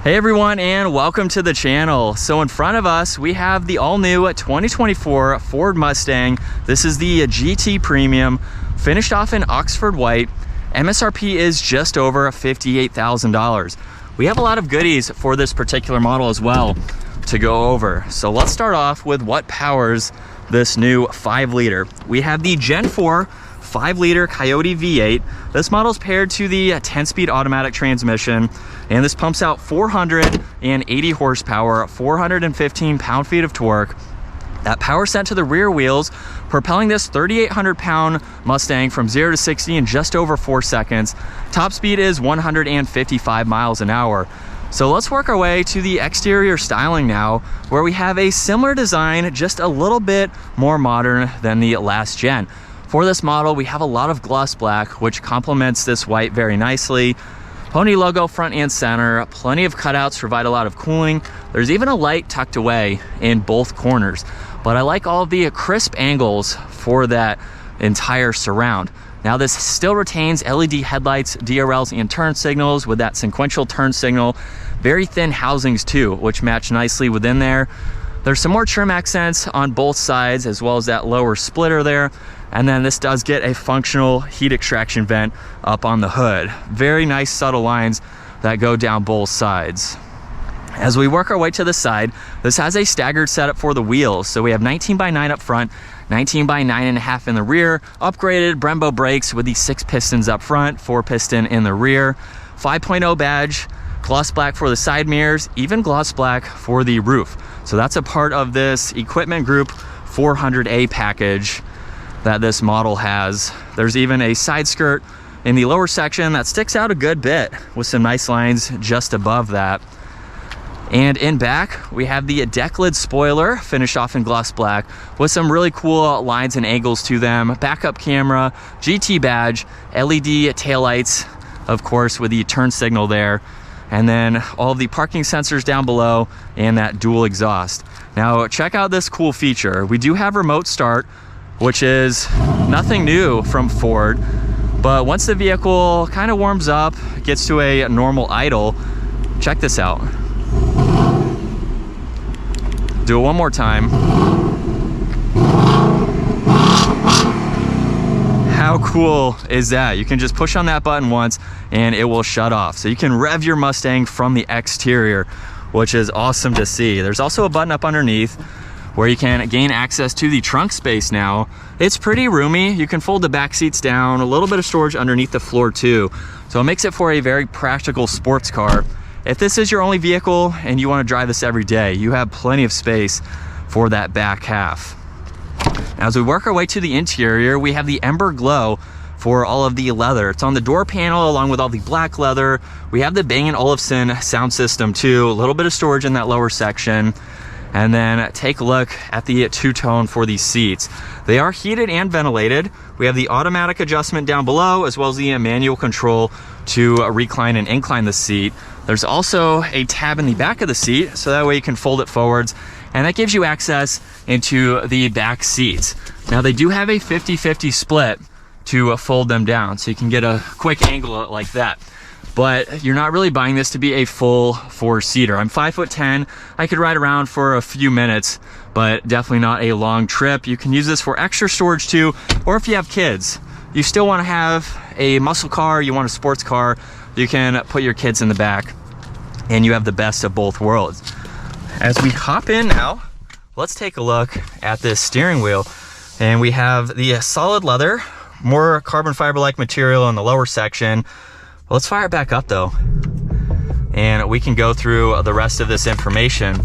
Hey everyone, and welcome to the channel. So in front of us, we have the all-new 2024 Ford Mustang. This is the GT Premium, finished off in Oxford white. MSRP is just over $58,000. We have a lot of goodies for this particular model as well to go over. So let's start off with what powers this new 5-liter. We have the Gen 4 5-liter Coyote V8. This model is paired to the 10-speed automatic transmission, and this pumps out 480 horsepower, 415 pound-feet of torque. That power sent to the rear wheels, propelling this 3,800-pound Mustang from 0 to 60 in just over 4 seconds. Top speed is 155 miles an hour. So let's work our way to the exterior styling now, where we have a similar design, just a little bit more modern than the last gen. For this model, we have a lot of gloss black, which complements this white very nicely. Pony logo front and center, plenty of cutouts provide a lot of cooling. There's even a light tucked away in both corners. But I like all of the crisp angles for that entire surround. Now this still retains LED headlights, DRLs, and turn signals with that sequential turn signal. Very thin housings too, which match nicely within there. There's some more trim accents on both sides, as well as that lower splitter there. And then this does get a functional heat extraction vent up on the hood. Very nice subtle lines that go down both sides. As we work our way to the side, this has a staggered setup for the wheels. So we have 19x9 up front, 19x9.5 in the rear, upgraded Brembo brakes with the 6 pistons up front, 4 piston in the rear, 5.0 badge, gloss black for the side mirrors, even gloss black for the roof. So that's a part of this Equipment Group 400A package that this model has. There's even a side skirt in the lower section that sticks out a good bit with some nice lines just above that. And in back, we have the deck lid spoiler finished off in gloss black with some really cool lines and angles to them. Backup camera, GT badge, LED taillights, of course, with the turn signal there. And then all of the parking sensors down below and that dual exhaust. Now check out this cool feature. We do have remote start, which is nothing new from Ford, but once the vehicle kind of warms up, gets to a normal idle, check this out. Do it one more time. How cool is that? You can just push on that button once and it will shut off. So you can rev your Mustang from the exterior, which is awesome to see. There's also a button up underneath where you can gain access to the trunk space now. It's pretty roomy. You can fold the back seats down, a little bit of storage underneath the floor too. So it makes it for a very practical sports car. If this is your only vehicle and you want to drive this every day, you have plenty of space for that back half. As we work our way to the interior, we have the Ember Glow for all of the leather. It's on the door panel along with all the black leather. We have the Bang & Olufsen sound system too, a little bit of storage in that lower section. And then take a look at the two-tone for these seats. They are heated and ventilated. We have the automatic adjustment down below, as well as the manual control to recline and incline the seat. There's also a tab in the back of the seat, so that way you can fold it forwards, and that gives you access into the back seats. Now they do have a 50-50 split to fold them down, so you can get a quick angle like that. But you're not really buying this to be a full 4-seater. I'm 5'10". I could ride around for a few minutes, but definitely not a long trip. You can use this for extra storage too, or if you have kids, you still want to have a muscle car, you want a sports car, you can put your kids in the back and you have the best of both worlds. As we hop in now, let's take a look at this steering wheel. And we have the solid leather, more carbon fiber-like material in the lower section. Let's fire it back up though, and we can go through the rest of this information.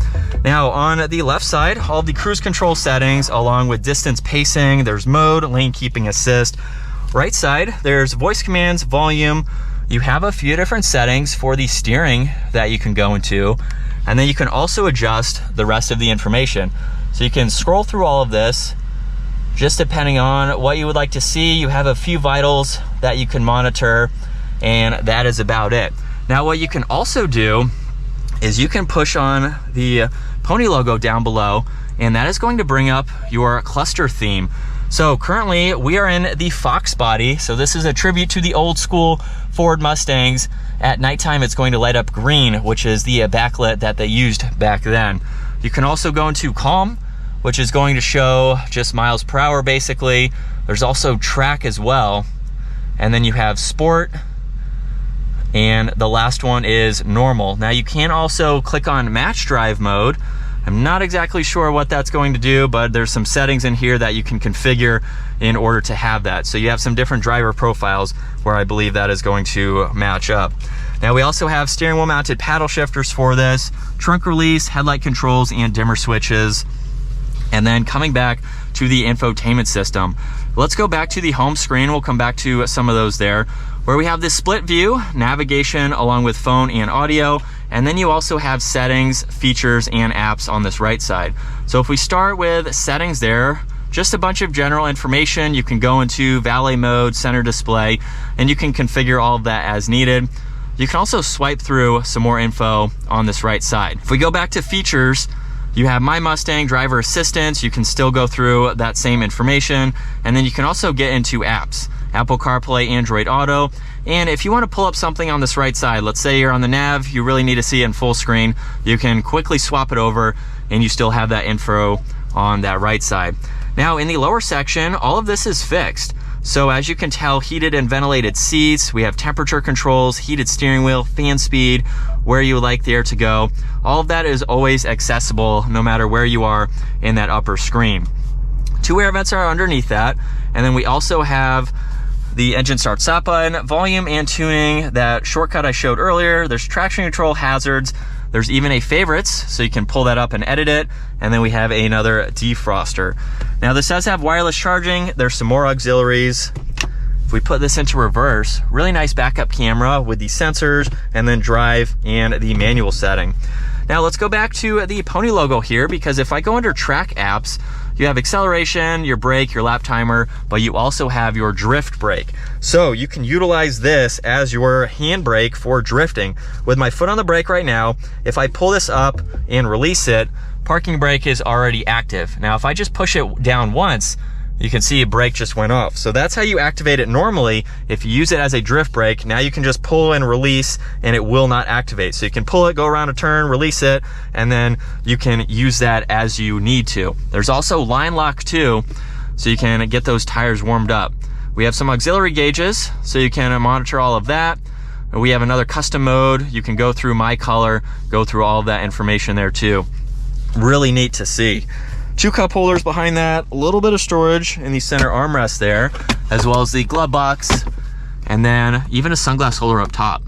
Now on the left side, all the cruise control settings along with distance pacing, there's mode, lane keeping assist. Right side, there's voice commands, volume. You have a few different settings for the steering that you can go into, and then you can also adjust the rest of the information. So you can scroll through all of this, just depending on what you would like to see. You have a few vitals that you can monitor, and that is about it. Now what you can also do is you can push on the Pony logo down below, and that is going to bring up your cluster theme. So currently we are in the Fox body. So this is a tribute to the old school Ford Mustangs. At nighttime, it's going to light up green, which is the backlit that they used back then. You can also go into calm, which is going to show just miles per hour basically. There's also track as well. And then you have sport. And the last one is normal. Now you can also click on match drive mode. I'm not exactly sure what that's going to do, but there's some settings in here that you can configure in order to have that. So you have some different driver profiles where I believe that is going to match up. Now we also have steering wheel mounted paddle shifters for this, trunk release, headlight controls, and dimmer switches. And then coming back to the infotainment system, let's go back to the home screen. We'll come back to some of those there, where we have this split view, navigation along with phone and audio, and then you also have settings, features, and apps on this right side. So if we start with settings there, just a bunch of general information. You can go into valet mode, center display, and you can configure all of that as needed. You can also swipe through some more info on this right side. If we go back to features, you have My Mustang driver assistance. You can still go through that same information. And then you can also get into apps, Apple CarPlay, Android Auto. And if you want to pull up something on this right side, let's say you're on the nav, you really need to see it in full screen, you can quickly swap it over and you still have that info on that right side. Now in the lower section, all of this is fixed. So as you can tell, heated and ventilated seats, we have temperature controls, heated steering wheel, fan speed, where you would like the air to go. All of that is always accessible no matter where you are in that upper screen. 2 air vents are underneath that. And then we also have the engine start stop button, volume and tuning, that shortcut I showed earlier. There's traction control, hazards. There's even a favorites, so you can pull that up and edit it. And then we have another defroster. Now this does have wireless charging. There's some more auxiliaries. If we put this into reverse, really nice backup camera with the sensors, and then drive and the manual setting. Now let's go back to the Pony logo here, because if I go under track apps, you have acceleration, your brake, your lap timer, but you also have your drift brake. So you can utilize this as your handbrake for drifting. With my foot on the brake right now, if I pull this up and release it, parking brake is already active. Now if I just push it down once, you can see a brake just went off. So that's how you activate it normally. If you use it as a drift brake, now you can just pull and release and it will not activate. So you can pull it, go around a turn, release it, and then you can use that as you need to. There's also line lock too, so you can get those tires warmed up. We have some auxiliary gauges, so you can monitor all of that. We have another custom mode. You can go through my color, go through all of that information there too. Really neat to see. 2 cup holders behind that, a little bit of storage in the center armrest there, as well as the glove box, and then even a sunglass holder up top,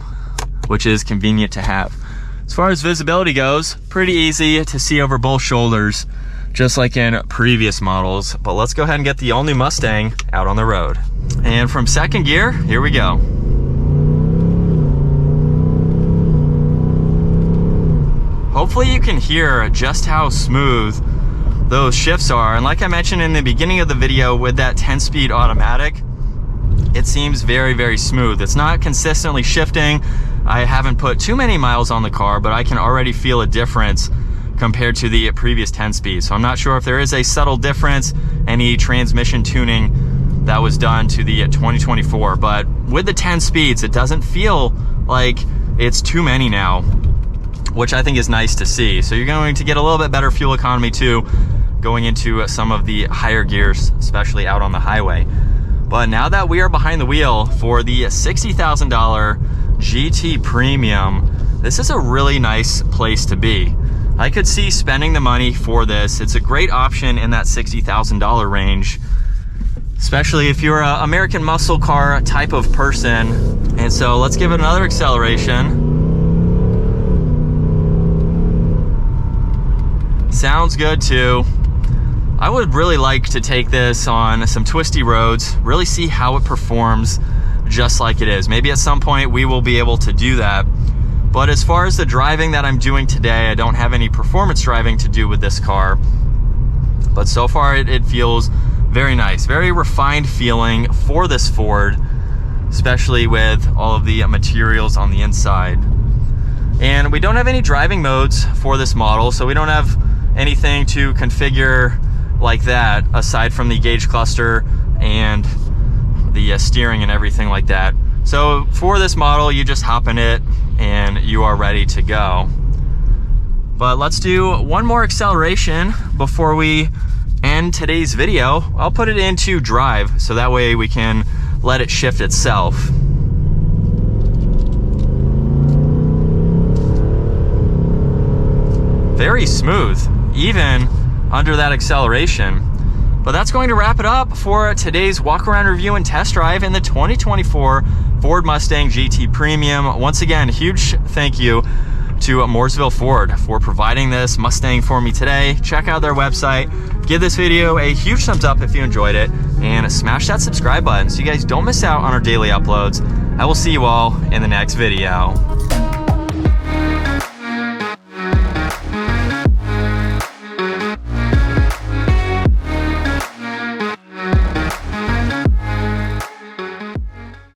which is convenient to have. As far as visibility goes, pretty easy to see over both shoulders, just like in previous models. But let's go ahead and get the all-new Mustang out on the road. And from second gear, here we go. Hopefully you can hear just how smooth those shifts are. And like I mentioned in the beginning of the video, with that 10-speed automatic, it seems very, very smooth. It's not consistently shifting. I haven't put too many miles on the car, but I can already feel a difference compared to the previous 10-speed. So I'm not sure if there is a subtle difference, any transmission tuning that was done to the 2024, but with the 10 speeds, it doesn't feel like it's too many now, which I think is nice to see. So you're going to get a little bit better fuel economy too, going into some of the higher gears, especially out on the highway. But now that we are behind the wheel for the $60,000 GT Premium, this is a really nice place to be. I could see spending the money for this. It's a great option in that $60,000 range, especially if you're an American muscle car type of person. And so let's give it another acceleration. Sounds good too. I would really like to take this on some twisty roads, really see how it performs just like it is. Maybe at some point we will be able to do that. But as far as the driving that I'm doing today, I don't have any performance driving to do with this car. But so far it feels very nice, very refined feeling for this Ford, especially with all of the materials on the inside. And we don't have any driving modes for this model, so we don't have anything to configure like that, aside from the gauge cluster and the steering and everything like that. So for this model, you just hop in it and you are ready to go. But let's do one more acceleration before we end today's video. I'll put it into drive so that way we can let it shift itself. Very smooth, even under that acceleration. But that's going to wrap it up for today's walk around review and test drive in the 2024 Ford Mustang GT Premium. Once again, huge thank you to Mooresville Ford for providing this Mustang for me today. Check out their website, give this video a huge thumbs up if you enjoyed it, and smash that subscribe button so you guys don't miss out on our daily uploads. I will see you all in the next video.